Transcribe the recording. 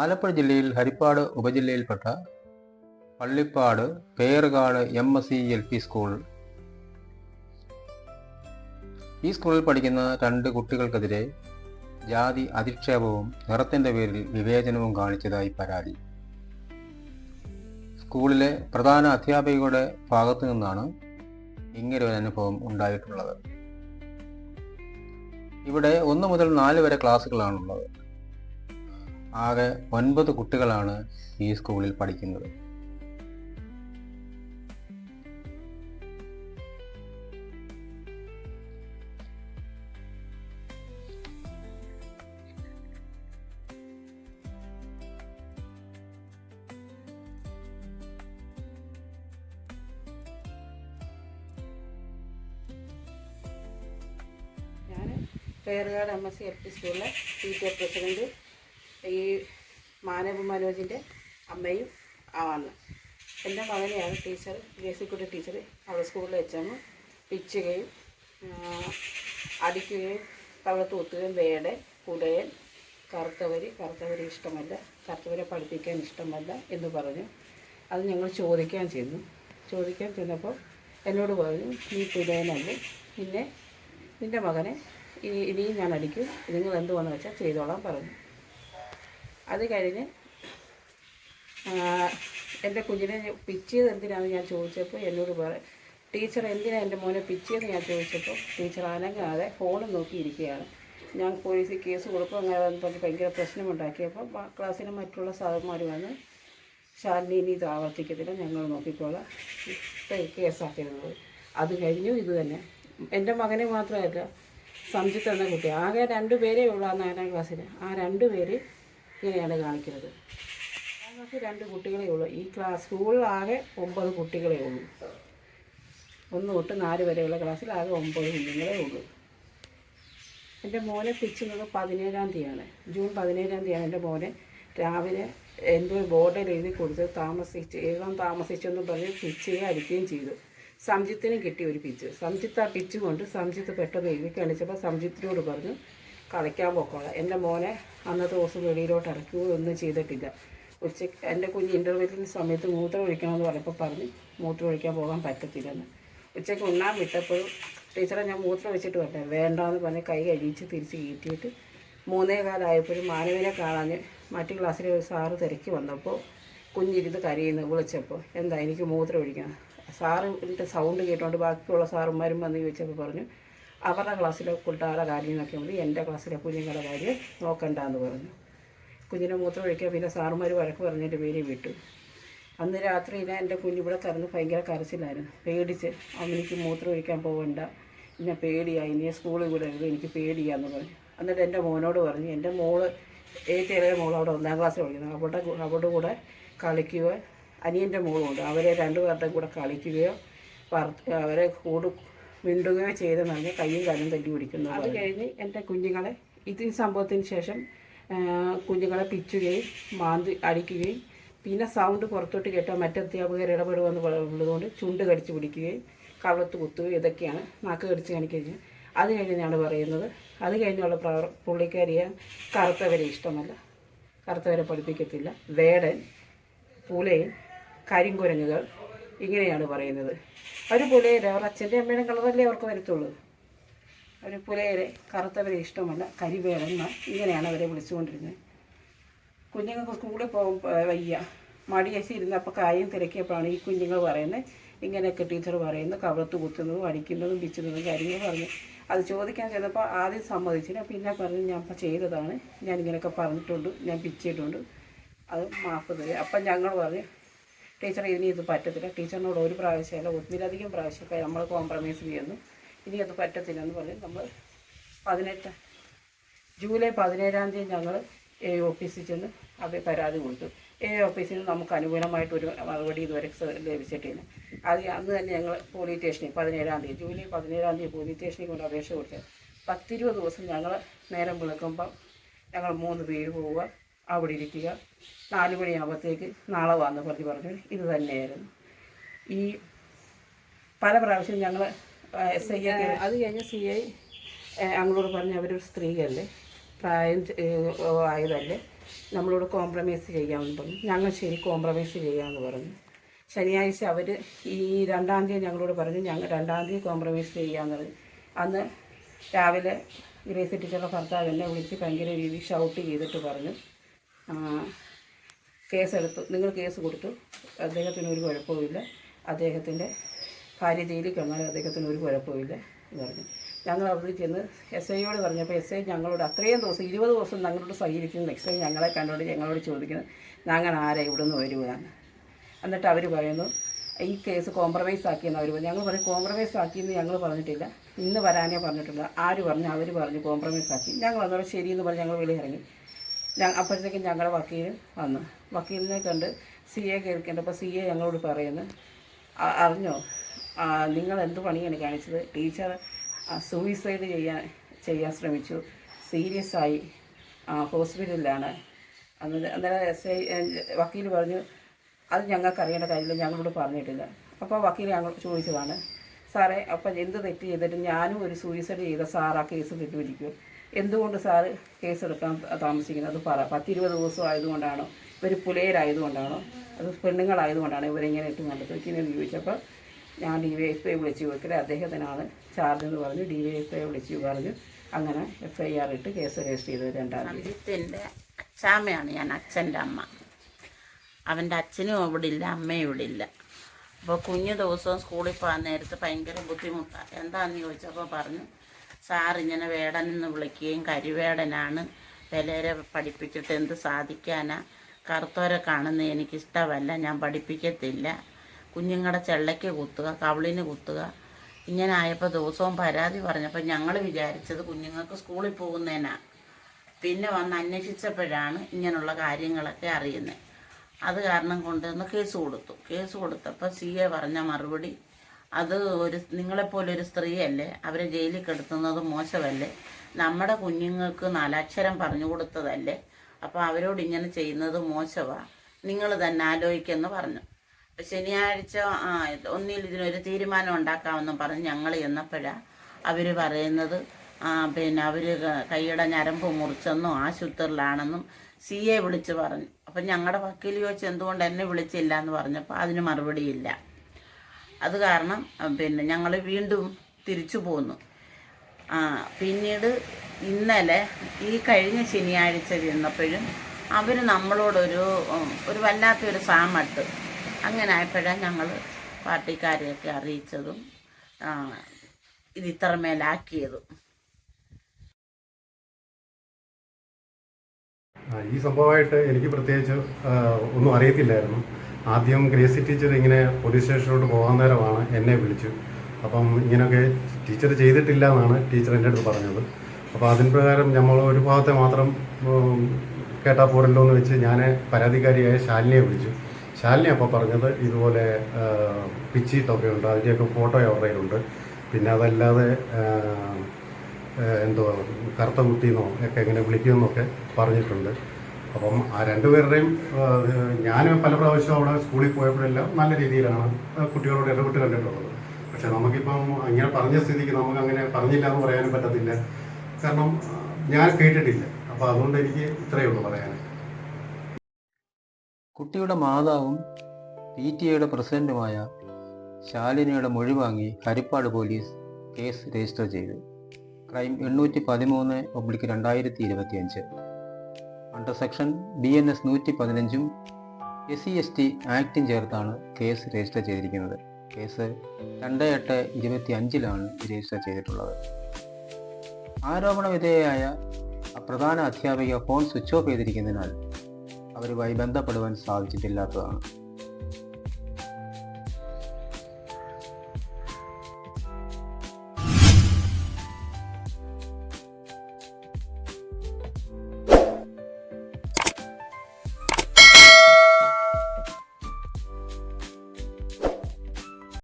ആലപ്പുഴ ജില്ലയിൽ Harippad ഉപജില്ലയിൽപ്പെട്ട Pallippad പേറുകാട് MSC school. ഈ സ്കൂളിൽ പഠിക്കുന്ന 2 കുട്ടികൾക്കെതിരെ ജാതി അധിക്ഷേപവും നിറത്തിൻ്റെ പേരിൽ വിവേചനവും കാണിച്ചതായി പരാതി. സ്കൂളിലെ പ്രധാന അധ്യാപികയുടെ ഭാഗത്തു നിന്നാണ് ഇങ്ങനൊരു അനുഭവം ഉണ്ടായിട്ടുള്ളത്. ഇവിടെ 1 മുതൽ 4 വരെ ക്ലാസ്സുകളാണുള്ളത്. ആകെ 9 കുട്ടികളാണ് ഈ സ്കൂളിൽ പഠിക്കുന്നത്. ഞാൻ പേറുകാട് MSC സ്കൂളിലെ PTA പ്രസിഡന്റ്, ഈ മാനവ് മനോജിൻ്റെ അമ്മയും ആണ്. എൻ്റെ മകനെയാണ് ടീച്ചർ, ജേസിക്കുട്ടി ടീച്ചർ അവിടെ സ്കൂളിൽ വെച്ചാണ് പിച്ചുകയും അടിക്കുകയും തവള തൂത്തുകയും വേടൻ, കുടയൻ, കറുത്തവരി ഇഷ്ടമല്ല, കറുത്തവരെ പഠിപ്പിക്കാൻ ഇഷ്ടമല്ല എന്ന് പറഞ്ഞു. അത് ഞങ്ങൾ ചോദിക്കാൻ ചെന്നപ്പോൾ എന്നോട് പറഞ്ഞു, നീ കുടയനല്ലേ, പിന്നെ നിൻ്റെ മകനെ ഇനിയും ഞാൻ അടിക്കും, നിങ്ങൾ എന്തുവാന്ന് വെച്ചാൽ ചെയ്തോളാൻ പറഞ്ഞു. അത് കഴിഞ്ഞ് എൻ്റെ കുഞ്ഞിനെ പിച്ചിയത് എന്തിനാണെന്ന് ഞാൻ ചോദിച്ചപ്പോൾ എന്നോട് ടീച്ചർ എന്തിനാണ് എൻ്റെ മോനെ പിച്ചിയെന്ന് ഞാൻ ചോദിച്ചപ്പോൾ ടീച്ചർ അനങ്ങാതെ ഫോണും നോക്കിയിരിക്കുകയാണ്. ഞാൻ പോലീസിൽ കേസ് കൊടുക്കും, അങ്ങനെ പറഞ്ഞ് ഭയങ്കര പ്രശ്നമുണ്ടാക്കിയപ്പോൾ ക്ലാസ്സിലെ മറ്റുള്ള സാറന്മാർ വന്ന് ശാലിനി ഇനി ഇത് ആവർത്തിക്കത്തില്ല, ഞങ്ങൾ നോക്കിക്കോളാം, കേസാക്കിയിരുന്നത്. അത് കഴിഞ്ഞു. ഇത് തന്നെ എൻ്റെ മകനെ മാത്രമല്ല, സംജിത്ത് എന്ന കുട്ടി, ആകെ 2 പേരേ ഉള്ളൂ ആ 4ാം ക്ലാസ്സിൽ. ആ 2 പേര് ഇങ്ങനെയാണ് കാണിക്കുന്നത്. 4ാം ക്ലാസ്സിൽ 2 കുട്ടികളേ ഉള്ളൂ. ഈ സ്കൂളിൽ ആകെ 9 കുട്ടികളേ ഉള്ളൂ. 1 തൊട്ട് 4 വരെയുള്ള ക്ലാസ്സിൽ ആകെ 9 കുഞ്ഞുങ്ങളേ ഉള്ളൂ. എൻ്റെ മോനെ പിച്ചുന്നത് 17-ാം തീയതിയാണ്, ജൂൺ 17-ാം തീയതിയാണ് എൻ്റെ മോനെ രാവിലെ എന്തോ ബോർഡിൽ എഴുതി കൊടുത്ത് എഴുതാൻ താമസിച്ചെന്നും പറഞ്ഞ് പിച്ചുകയും അടിക്കുകയും ചെയ്തു. സംജിത്തിനും കിട്ടിയ ഒരു പിച്ച്. സംജിത്ത് ആ പിച്ച് കൊണ്ട് സംജിത്ത് പെട്ടെന്ന് എഴുതി കാണിച്ചപ്പോൾ സംജിത്തിനോട് പറഞ്ഞു കളിക്കാൻ പോക്കോളാം. എൻ്റെ മോനെ അന്നത്തെ ദിവസം വെളിയിലോട്ട് ഇറക്കുകയോ ഒന്നും ചെയ്തിട്ടില്ല. ഉച്ചയ്ക്ക് എൻ്റെ കുഞ്ഞ് ഇൻ്റർവെല്ലിന് സമയത്ത് മൂത്രം ഒഴിക്കണമെന്ന് പറഞ്ഞപ്പോൾ പറഞ്ഞ് മൂത്രം ഒഴിക്കാൻ പോകാൻ പറ്റത്തില്ലെന്ന്. ഉച്ചയ്ക്ക് ഉണ്ണാൻ വിട്ടപ്പോഴും ടീച്ചറെ ഞാൻ മൂത്രം വെച്ചിട്ട് വരട്ടെ, വേണ്ടാന്ന് പറഞ്ഞ് കൈ കഴിച്ച് തിരിച്ച് കയറ്റിയിട്ട് 3:15 മാനവിനെ കാണാൻ മറ്റു ക്ലാസ്സിലെ ഒരു സാറ് തിരക്കി വന്നപ്പോൾ കുഞ്ഞിരുന്ന് കരയുന്നു. വിളിച്ചപ്പോൾ എന്താ എനിക്ക് മൂത്രം ഒഴിക്കണം. സാറിൻ്റെ സൗണ്ട് കേട്ടുകൊണ്ട് ബാക്കിയുള്ള സാറുമാരും വന്ന് ചോദിച്ചപ്പോൾ പറഞ്ഞു അവരുടെ ക്ലാസ്സിലെ കുട്ടികളുടെ കാര്യം നോക്കിയാൽ മതി, എൻ്റെ ക്ലാസ്സിലെ കുഞ്ഞുങ്ങളുടെ കാര്യം നോക്കണ്ടെന്ന് പറഞ്ഞു. കുഞ്ഞിനെ മൂത്രം ഒഴിക്കാൻ പിന്നെ സാറുമാർ വഴക്ക് പറഞ്ഞതിൻ്റെ പേര് വിട്ടു. അന്ന് രാത്രിയിൽ എൻ്റെ കുഞ്ഞിവിടെ കറന്ന് ഭയങ്കര കരച്ചിലായിരുന്നു. പേടിച്ച് അവനിക്ക് മൂത്രം ഒഴിക്കാൻ പോകണ്ട, പിന്നെ പേടിയായി, ഇനി സ്കൂളിൽ വിടരുത്, എനിക്ക് പേടിയാന്ന് പറഞ്ഞു. എന്നിട്ട് എൻ്റെ മോനോട് പറഞ്ഞു, എൻ്റെ മോള് ഏറ്റവും ഇളയ മോൾ അവിടെ 1ാം ക്ലാസ്സിൽ പഠിക്കുന്നത്, അവരുടെ കൂടെ കളിക്കുകയോ, അനിയൻ്റെ മോളുമുണ്ട്, അവരെ 2 പേരുടെയും കൂടെ കളിക്കുകയോ അവരെ മിണ്ടുകയോ ചെയ്തെന്ന് പറഞ്ഞ് കയ്യും കാലും തല്ലി പിടിക്കുന്നു. അത് കഴിഞ്ഞ് എൻ്റെ കുഞ്ഞുങ്ങളെ സംഭവത്തിന് ശേഷം കുഞ്ഞുങ്ങളെ പിച്ചുകയും മാന്തി അടിക്കുകയും പിന്നെ സൗണ്ട് പുറത്തോട്ട് കേട്ടാൽ മറ്റധ്യാപകർ ഇടപെടുമെന്ന് ഉള്ളതുകൊണ്ട് ചുണ്ട് കടിച്ച് പിടിക്കുകയും കവളത്ത് കുത്തുകയും ഇതൊക്കെയാണ്, നാക്ക് കടിച്ച് കാണിക്കുകയും. അത് കഴിഞ്ഞാണ് പറയുന്നത്. അത് കഴിഞ്ഞുള്ള പുള്ളിക്കാരിയെ കറുത്തവരെ ഇഷ്ടമല്ല, കറുത്തവരെ പഠിപ്പിക്കത്തില്ല, വേടൻ, പുലയൻ, കരിങ്കുരങ്ങുകൾ, ഇങ്ങനെയാണ് പറയുന്നത്. ഒരു പുലയരെ അവർ അച്ഛൻ്റെ അമ്മയുടെ കളറല്ലേ അവർക്ക് വരത്തുള്ളൂ. ഒരു പുലയരെ കറുത്തവരെ ഇഷ്ടമല്ല, കരിവേടന്മാർ, ഇങ്ങനെയാണ് അവരെ വിളിച്ചുകൊണ്ടിരുന്നത്. കുഞ്ഞുങ്ങൾക്ക് സ്കൂളിൽ വയ്യ, മടിയശി ഇരുന്നപ്പോൾ കാര്യം തിരക്കിയപ്പോഴാണ് ഈ കുഞ്ഞുങ്ങൾ പറയുന്നത് ഇങ്ങനെയൊക്കെ ടീച്ചർ പറയുന്നത്, കവളത്ത് കുത്തുന്നതും അടിക്കുന്നതും പിച്ചുന്നതും കാര്യങ്ങൾ പറഞ്ഞു. അത് ചോദിക്കാൻ ചെന്നപ്പോൾ ആദ്യം സമ്മതിച്ചില്ല, പിന്നെ പറഞ്ഞു ഞാൻ ചെയ്തതാണ്, ഞാൻ ഇങ്ങനെയൊക്കെ പറഞ്ഞിട്ടുണ്ട്, ഞാൻ പിച്ചിട്ടുണ്ട്, അത് മാപ്പ് തരും. അപ്പം ഞങ്ങൾ പറഞ്ഞു ടീച്ചർ ഇനി ഇത് പറ്റത്തില്ല, ടീച്ചറിനോട് ഒരു പ്രാവശ്യമല്ല 1-ലധികം പ്രാവശ്യമൊക്കെ നമ്മൾ കോംപ്രമൈസ് ചെയ്യുന്നു, ഇനി അത് പറ്റത്തില്ലെന്ന് പറഞ്ഞ് നമ്മൾ ജൂലൈ 17-ാം തീയതി ഞങ്ങൾ ഓഫീസിൽ ചെന്ന് അത് പരാതി കൊടുത്തു. ഓഫീസിൽ നിന്ന് നമുക്ക് അനുകൂലമായിട്ടൊരു മറുപടി ഇതുവരെ ലഭിച്ചിട്ടില്ല. അന്ന് തന്നെ ഞങ്ങൾ പോലീസ് സ്റ്റേഷനിൽ 17-ാം തീയതി ജൂലൈ 17-ാം തീയതി പോലീസ് സ്റ്റേഷനിൽ കൊണ്ട് അപേക്ഷ കൊടുത്തത്. 10-20 ദിവസം ഞങ്ങൾ നേരം വിളിക്കുമ്പം ഞങ്ങൾ 3 പേര് പോവുക, അവിടെ ഇരിക്കുക, 4 മണിയാകുമ്പോഴത്തേക്ക് നാളെ വന്ന് പറഞ്ഞു ഇത് തന്നെയായിരുന്നു. ഈ പല പ്രാവശ്യം ഞങ്ങൾ SI അത് കഴിഞ്ഞ് CI ഞങ്ങളോട് പറഞ്ഞ് അവരൊരു സ്ത്രീയല്ലേ, പ്രായം ആയതല്ലേ, നമ്മളോട് കോംപ്രമൈസ് ചെയ്യാമെന്ന് പറഞ്ഞു. ഞങ്ങൾ ശരി കോംപ്രമൈസ് ചെയ്യാമെന്ന് പറഞ്ഞു. ശനിയാഴ്ച അവർ ഈ 2-ാം തീയതി ഞങ്ങളോട് പറഞ്ഞു ഞങ്ങൾ 2-ാം തീയതി കോംപ്രമൈസ് ചെയ്യാമെന്ന് പറഞ്ഞു. അന്ന് രാവിലെ ഗ്രേസി ടീച്ചറുടെ ഭർത്താവ് എന്നെ വിളിച്ച് ഭയങ്കര രീതിയിൽ ഷൗട്ട് ചെയ്തിട്ട് പറഞ്ഞു, കേസെടുത്തു, നിങ്ങൾ കേസ് കൊടുത്തു, അദ്ദേഹത്തിന് ഒരു കുഴപ്പമില്ല, അദ്ദേഹത്തിൻ്റെ ഭാര്യ ജയിലിൽ കിടന്നാലും അദ്ദേഹത്തിന് ഒരു കുഴപ്പമില്ല എന്ന് പറഞ്ഞു. ഞങ്ങൾ അവിടെ ചെന്ന് എസ് ഐയോട് പറഞ്ഞപ്പോൾ എസ് ഐ ഞങ്ങളോട് അത്രയും ദിവസം 20 ദിവസം ഞങ്ങളോട് സഹകരിക്കുന്നു. എസ് ഐ ഞങ്ങളെ കണ്ടോണ്ട് ഞങ്ങളോട് ചോദിക്കുന്നത് ഞങ്ങൾ ആരെ ഇവിടെ നിന്ന് വരുവാന്ന്. എന്നിട്ട് അവർ പറയുന്നു ഈ കേസ് കോംപ്രമൈസ് ആക്കിയെന്ന് അവർ പറഞ്ഞു. ഞങ്ങൾ പറഞ്ഞു കോംപ്രമൈസ് ആക്കിയെന്ന് ഞങ്ങൾ പറഞ്ഞിട്ടില്ല, ഇന്ന് വരാനേ പറഞ്ഞിട്ടില്ല. ആര് പറഞ്ഞു? അവർ പറഞ്ഞു കോംപ്രമൈസ് ആക്കി. ഞങ്ങൾ വന്നോടെ ശരിയെന്ന് പറഞ്ഞ് ഞങ്ങൾ വെളിയിൽ ഇറങ്ങി. അപ്പോഴത്തേക്കും ഞങ്ങളുടെ വക്കീലും വന്നു. വക്കീലിനെ കണ്ട് സി എ കേൾക്കേണ്ടപ്പോൾ സി എ ഞങ്ങളോട് പറയുന്നു, അറിഞ്ഞോ നിങ്ങൾ എന്ത് പണിയാണ് കാണിച്ചത്? ടീച്ചർ സൂയിസൈഡ് ചെയ്യാൻ ശ്രമിച്ചു, സീരിയസ് ആയി ഹോസ്പിറ്റലിലാണ്. അന്നേരം എസ് ഐ വക്കീൽ പറഞ്ഞു അത് ഞങ്ങൾക്ക് അറിയേണ്ട കാര്യമില്ല, ഞങ്ങളോട് പറഞ്ഞിട്ടില്ല. അപ്പോൾ വക്കീൽ ഞങ്ങൾ ചോദിച്ചതാണ്, സാറേ അപ്പം എന്ത് തെറ്റ് ചെയ്തിട്ട് ഞാനും ഒരു സൂയിസൈഡ് ചെയ്ത സാർ ആ കേസ് പിൻവലിക്കുമോ? എന്തുകൊണ്ട് സാറ് കേസെടുക്കാൻ താമസിക്കുന്നത്? അത് പറ. 10-20 ദിവസം ആയതുകൊണ്ടാണോ? ഇവർ പുലയരായതുകൊണ്ടാണോ? അത് പെണ്ണുങ്ങളായതുകൊണ്ടാണ് ഇവരിങ്ങനെ ഇട്ട് നടത്തുന്നതെന്ന് ചോദിച്ചപ്പോൾ ഞാൻ DYSP വിളിച്ച് ചോദിക്കട്ടെ, അദ്ദേഹത്തിനാണ് ചാർജ് എന്ന് പറഞ്ഞു. DYSP വിളിച്ച് പറഞ്ഞു. അങ്ങനെ FIR ഇട്ട് കേസ് രജിസ്റ്റർ ചെയ്തത് 2-ാം തീയതി. അജിത്തിൻ്റെ അച്ചാമ്മയാണ് ഞാൻ, അച്ഛൻ്റെ അമ്മ. അവൻ്റെ അച്ഛനും ഇവിടെ ഇല്ല, അമ്മയും ഇവിടെ ഇല്ല. അപ്പോൾ കുഞ്ഞു ദിവസവും സ്കൂളിൽ പോകാൻ നേരത്ത് ഭയങ്കര ബുദ്ധിമുട്ടാണ്. എന്താണെന്ന് ചോദിച്ചപ്പോൾ പറഞ്ഞു, സാറിങ്ങനെ വേടനെന്ന് വിളിക്കുകയും കരിവേടനാണ്, വിലരെ പഠിപ്പിച്ചിട്ട് എന്ത് സാധിക്കാനാ, കറുത്തോരെ കാണുന്നത് എനിക്കിഷ്ടമല്ല, ഞാൻ പഠിപ്പിക്കത്തില്ല, കുഞ്ഞുങ്ങളുടെ ചെള്ളയ്ക്ക് കുത്തുക, കവിളിന് കുത്തുക. ഇങ്ങനെ ആയപ്പോൾ ദിവസവും പരാതി പറഞ്ഞപ്പോൾ ഞങ്ങൾ വിചാരിച്ചത് കുഞ്ഞുങ്ങൾക്ക് സ്കൂളിൽ പോകുന്നതിനാണ്. പിന്നെ വന്ന് അന്വേഷിച്ചപ്പോഴാണ് ഇങ്ങനെയുള്ള കാര്യങ്ങളൊക്കെ അറിയുന്നത്. അത് കാരണം കൊണ്ടുവന്ന് കേസ് കൊടുത്തു. കേസ് കൊടുത്തപ്പോൾ CA പറഞ്ഞ മറുപടി, അത് നിങ്ങളെപ്പോലൊരു സ്ത്രീയല്ലേ, അവരെ ജയിലിൽ കിടത്തുന്നത് മോശമല്ലേ, നമ്മുടെ കുഞ്ഞുങ്ങൾക്ക് 4 അക്ഷരം പറഞ്ഞു കൊടുത്തതല്ലേ, അപ്പോൾ അവരോട് ഇങ്ങനെ ചെയ്യുന്നത് മോശമാണ്, നിങ്ങൾ തന്നെ ആലോചിക്കുമെന്ന് പറഞ്ഞു. ശനിയാഴ്ച ഒന്നിൽ ഇതിനൊരു തീരുമാനം ഉണ്ടാക്കാമെന്നും പറഞ്ഞ് ഞങ്ങൾ ചെന്നപ്പോഴാണ് അവർ പറയുന്നത് പിന്നെ അവർ കൈയുടെ ഞരമ്പ് മുറിച്ചെന്നും ആശുപത്രിയിലാണെന്നും CA വിളിച്ച് പറഞ്ഞു. അപ്പം ഞങ്ങളുടെ വക്കീൽ ചോദിച്ച് എന്തുകൊണ്ട് എന്നെ വിളിച്ചില്ല എന്ന് പറഞ്ഞപ്പോൾ അതിന് മറുപടിയില്ല. അത് കാരണം പിന്നെ ഞങ്ങൾ വീണ്ടും തിരിച്ചു പോന്നു. പിന്നീട് ഇന്നലെ ഈ കഴിഞ്ഞ ശനിയാഴ്ച ചെന്നപ്പോഴും അവർ നമ്മളോടൊരു വല്ലാത്തൊരു സാമട്ട്. അങ്ങനെ ആയപ്പോഴാണ് ഞങ്ങൾ പാർട്ടിക്കാരെയൊക്കെ അറിയിച്ചതും ഇത് ഇത്രമേലാക്കിയതും. ഈ സംഭവമായിട്ട് എനിക്ക് പ്രത്യേകിച്ച് ഒന്നും അറിയത്തില്ലായിരുന്നു. ആദ്യം ഗ്രേസി ടീച്ചർ ഇങ്ങനെ പോലീസ് സ്റ്റേഷനിലോട്ട് പോകാൻ നേരമാണ് എന്നെ വിളിച്ചു. അപ്പം ഇങ്ങനെയൊക്കെ ടീച്ചർ ചെയ്തിട്ടില്ല എന്നാണ് ടീച്ചർ എൻ്റെ അടുത്ത് പറഞ്ഞത്. അപ്പോൾ അതിന് പ്രകാരം നമ്മൾ ഒരു ഭാഗത്തെ മാത്രം കേട്ടാൽ പോരല്ലോ എന്ന് വെച്ച് ഞാൻ പരാതിക്കാരിയായ ശാലിനിയെ വിളിച്ചു. ശാലിനി അപ്പോൾ പറഞ്ഞത് ഇതുപോലെ പിച്ചീട്ടൊക്കെ ഉണ്ട്, അതിൻ്റെയൊക്കെ ഫോട്ടോ അവരുടെ കയ്യിലുണ്ട്, പിന്നെ അതല്ലാതെ എന്തോ കറുത്ത കുട്ടീന്നോ ഒക്കെ എങ്ങനെ വിളിക്കുമെന്നൊക്കെ പറഞ്ഞിട്ടുണ്ട്. അപ്പം ആ രണ്ടുപേരുടെയും ഞാൻ പല പ്രാവശ്യം അവിടെ സ്കൂളിൽ പോയപ്പോഴെല്ലാം നല്ല രീതിയിലാണ് കുട്ടികളോട് ഇടപെട്ട് കണ്ടിട്ടുള്ളത്. പക്ഷെ നമുക്കിപ്പം ഇങ്ങനെ പറഞ്ഞ സ്ഥിതിക്ക് നമുക്ക് അങ്ങനെ പറഞ്ഞില്ല എന്ന് പറയാനും പറ്റത്തില്ല, കാരണം ഞാൻ കേട്ടിട്ടില്ല. അപ്പോൾ അതുകൊണ്ട് എനിക്ക് ഇത്രയേ ഉള്ളൂ പറയാൻ. കുട്ടിയുടെ മാതാവും PTA പ്രസിഡന്റുമായ ശാലിനിയുടെ മൊഴി വാങ്ങി ഹരിപ്പാട് പോലീസ് കേസ് രജിസ്റ്റർ ചെയ്തു. Crime 813/2025 under section BNS 115 SC/ST ആക്ടും ചേർത്താണ് കേസ് രജിസ്റ്റർ ചെയ്തിരിക്കുന്നത്. കേസ് 2/8/25 രജിസ്റ്റർ ചെയ്തിട്ടുള്ളത്. ആരോപണ വിധേയയായ പ്രധാന അധ്യാപിക ഫോൺ സ്വിച്ച് ഓഫ് ചെയ്തിരിക്കുന്നതിനാൽ അവരുമായി ബന്ധപ്പെടുവാൻ സാധിച്ചിട്ടില്ലാത്തതാണ്.